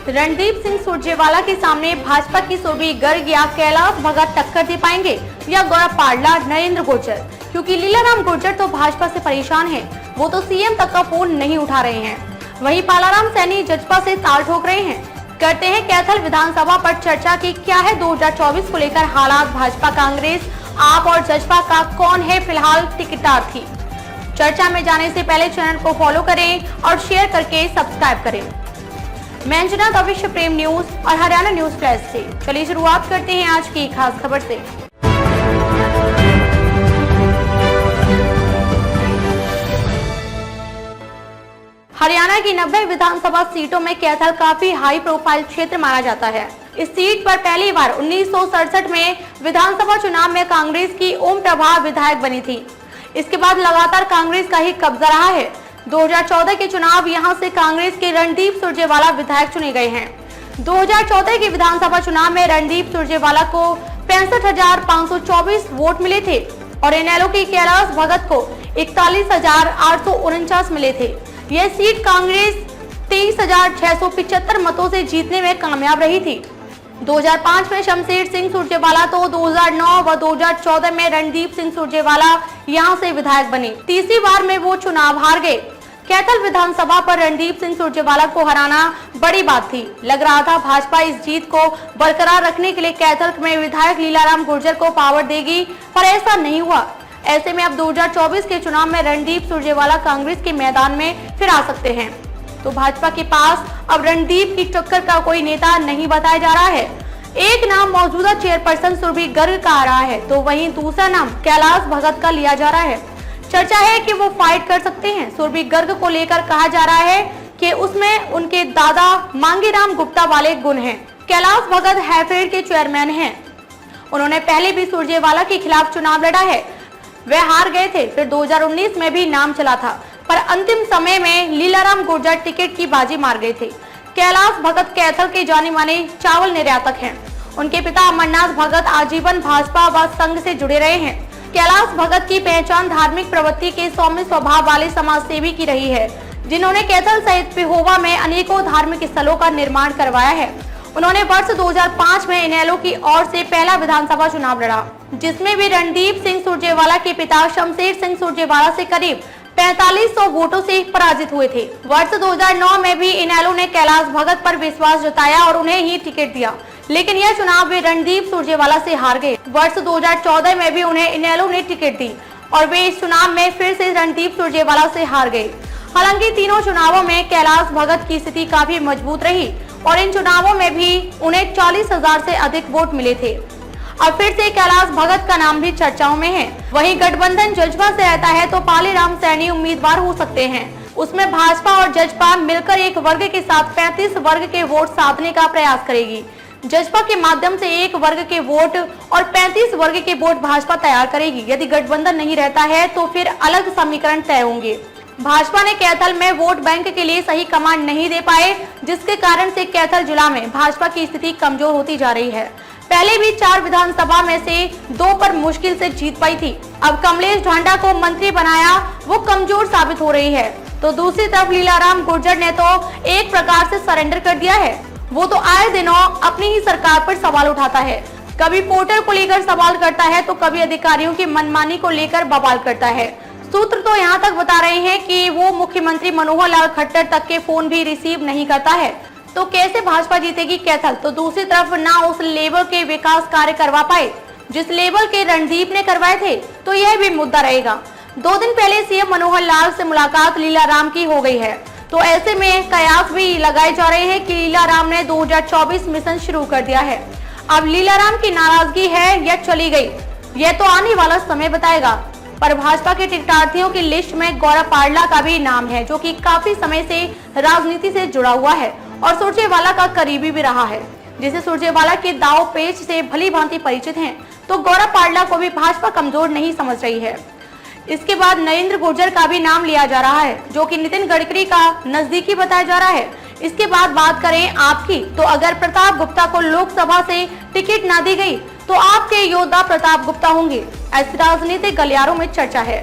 रणदीप सिंह सुरजेवाला के सामने भाजपा की सुरभि गर्ग या कैलाश भगत टक्कर दे पाएंगे या गौरव पाडला, नरेंद्र गुर्जर, क्योंकि लीलाराम गुर्जर तो भाजपा से परेशान हैं, वो तो सीएम तक का फोन नहीं उठा रहे हैं। वहीं पालाराम सैनी जजपा से ताल ठोक रहे हैं। करते हैं कैथल विधानसभा पर चर्चा की क्या है 2024 को लेकर हालात, भाजपा, कांग्रेस, आप और जजपा का कौन है फिलहाल टिकटार्थी। चर्चा में जाने से पहले चैनल को फॉलो करें और शेयर करके सब्सक्राइब करें। मैं अंजना भविष्य प्रेम न्यूज और हरियाणा न्यूज फ्लैश से। चलिए शुरुआत करते हैं आज की खास खबर से। हरियाणा की 90 विधानसभा सीटों में कैथल काफी हाई प्रोफाइल क्षेत्र माना जाता है। इस सीट पर पहली बार 1967 में विधानसभा चुनाव में कांग्रेस की ओम प्रभा विधायक बनी थी। इसके बाद लगातार कांग्रेस का ही कब्जा रहा है। 2014 के चुनाव यहां से कांग्रेस के रणदीप सुरजेवाला विधायक चुने गए हैं। 2014 के विधानसभा चुनाव में रणदीप सुरजेवाला को 65,524 वोट मिले थे और इनेलो के कैलाश भगत को 41,849 मिले थे। यह सीट कांग्रेस 23,675 मतों से जीतने में कामयाब रही थी। 2005 में शमशेर सिंह सुरजेवाला तो 2009 व 2014 में रणदीप सिंह सुरजेवाला यहां से विधायक बने। तीसरी बार में वो चुनाव हार गए। कैथल विधानसभा पर रणदीप सिंह सुरजेवाला को हराना बड़ी बात थी। लग रहा था भाजपा इस जीत को बरकरार रखने के लिए कैथल में विधायक लीलाराम गुर्जर को पावर देगी, पर ऐसा नहीं हुआ। ऐसे में अब 2024 के चुनाव में रणदीप सुरजेवाला कांग्रेस के मैदान में फिर आ सकते हैं। तो भाजपा के पास अब रणदीप की टक्कर का कोई नेता नहीं बताया जा रहा है। एक नाम मौजूदा चेयरपर्सन सुरभि गर्ग का आ रहा है, तो वहीं दूसरा नाम कैलाश भगत का लिया जा रहा है। चर्चा है कि वो फाइट कर सकते हैं। सुरभि गर्ग को लेकर कहा जा रहा है कि उसमें उनके दादा मांगीराम गुप्ता वाले गुण हैं। कैलाश भगत हैफेड के चेयरमैन हैं। उन्होंने पहले भी सुरजेवाला के खिलाफ चुनाव लड़ा है, वे हार गए थे। फिर 2019 में भी नाम चला था, पर अंतिम समय में लीलाराम गुर्जर टिकट की बाजी मार गए थे। कैलाश भगत कैथल के जाने माने चावल निर्यातक हैं। उनके पिता अमरनाथ भगत आजीवन भाजपा व संघ से जुड़े रहे हैं। कैलाश भगत की पहचान धार्मिक प्रवृत्ति के सौम्य स्वभाव वाले समाजसेवी की रही है, जिन्होंने कैथल सहित पिहोवा में अनेकों धार्मिक स्थलों का निर्माण करवाया है। उन्होंने वर्ष 2005 में इनेलो की ओर से पहला विधानसभा चुनाव लड़ा, जिसमें भी रणदीप सिंह सुरजेवाला के पिता शमशेर सिंह सुरजेवाला से करीब 4500 वोटों से पराजित हुए थे। वर्ष 2009 में भी इनेलो ने कैलाश भगत पर विश्वास जताया और उन्हें ही टिकट दिया, लेकिन यह चुनाव वे रणदीप सुरजेवाला से हार गए। वर्ष 2014 में भी उन्हें इनेलो ने टिकट दी और वे इस चुनाव में फिर से रणदीप सुरजेवाला से हार गए। हालांकि तीनों चुनावों में कैलाश भगत की स्थिति काफी मजबूत रही और इन चुनावों में भी उन्हें 40,000 से अधिक वोट मिले थे। अब फिर से कैलाश भगत का नाम भी चर्चाओं में है। वहीं गठबंधन जजपा से रहता है तो पालाराम सैनी उम्मीदवार हो सकते हैं। उसमें भाजपा और जजपा मिलकर एक वर्ग के साथ 35 वर्ग के वोट साधने का प्रयास करेगी। जजपा के माध्यम से एक वर्ग के वोट और 35 वर्ग के वोट भाजपा तैयार करेगी। यदि गठबंधन नहीं रहता है तो फिर अलग समीकरण तय होंगे। भाजपा ने कैथल में वोट बैंक के लिए सही कमांड नहीं दे पाए, जिसके कारण से कैथल जिला में भाजपा की स्थिति कमजोर होती जा रही है। पहले भी 4 विधानसभा में से 2 पर मुश्किल से जीत पाई थी। अब कमलेश ढांडा को मंत्री बनाया, वो कमजोर साबित हो रही है। तो दूसरी तरफ लीलाराम गुर्जर ने तो एक प्रकार से सरेंडर कर दिया है। वो तो आए दिनों अपनी ही सरकार पर सवाल उठाता है। कभी पोर्टल को लेकर सवाल करता है तो कभी अधिकारियों की मनमानी को लेकर बवाल करता है। सूत्र तो यहाँ तक बता रहे हैं कि वो मुख्यमंत्री मनोहर लाल खट्टर तक के फोन भी रिसीव नहीं करता है। तो कैसे भाजपा जीतेगी कैथल? तो दूसरी तरफ ना उस लेवल के विकास कार्य करवा पाए जिस लेवल के रणदीप ने करवाए थे, तो यह भी मुद्दा रहेगा। 2 दिन पहले सीएम मनोहर लाल से मुलाकात लीलाराम की हो गई है, तो ऐसे में कयास भी लगाए जा रहे हैं कि लीलाराम ने 2024 मिशन शुरू कर दिया है। अब लीलाराम की नाराजगी है या चली गई, यह तो आने वाला समय बताएगा। पर भाजपा के टिकटार्थियों की लिस्ट में गौरव पाडला का भी नाम है, जो कि काफी समय से राजनीति से जुड़ा हुआ है और सुरजेवाला का करीबी भी रहा है, जिसे सुरजेवाला के दाव पेच से भली भांति परिचित हैं। तो गौरव पाडला को भी भाजपा कमजोर नहीं समझ रही है। इसके बाद नरेंद्र गुर्जर का भी नाम लिया जा रहा है, जो कि नितिन गडकरी का नजदीकी बताया जा रहा है। इसके बाद बात करें आपकी, तो अगर प्रताप गुप्ता को लोकसभा से टिकट ना दी गई तो आपके योद्धा प्रताप गुप्ता होंगे, ऐसी राजनीतिक गलियारों में चर्चा है।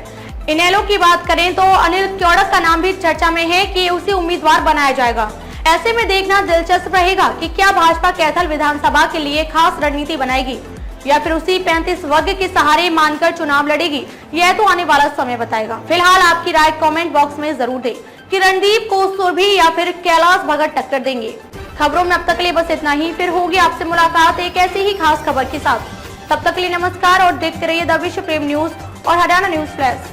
इनेलो की बात करें तो अनिल क्योड़क का नाम भी चर्चा में है कि उसे उम्मीदवार बनाया जाएगा। ऐसे में देखना दिलचस्प रहेगा कि क्या भाजपा कैथल विधानसभा के लिए खास रणनीति बनाएगी या फिर उसी 35 वर्ग के सहारे मानकर चुनाव लड़ेगी। यह तो आने वाला समय बताएगा। फिलहाल आपकी राय कमेंट बॉक्स में जरूर दें कि रणदीप को सुरभि या फिर कैलाश भगत टक्कर देंगे। खबरों में अब तक के लिए बस इतना ही। फिर होगी आपसे मुलाकात एक ऐसी ही खास खबर के साथ। तब तक के लिए नमस्कार और देखते रहिए द विश्व प्रेम न्यूज और हरियाणा न्यूज फ्लैश।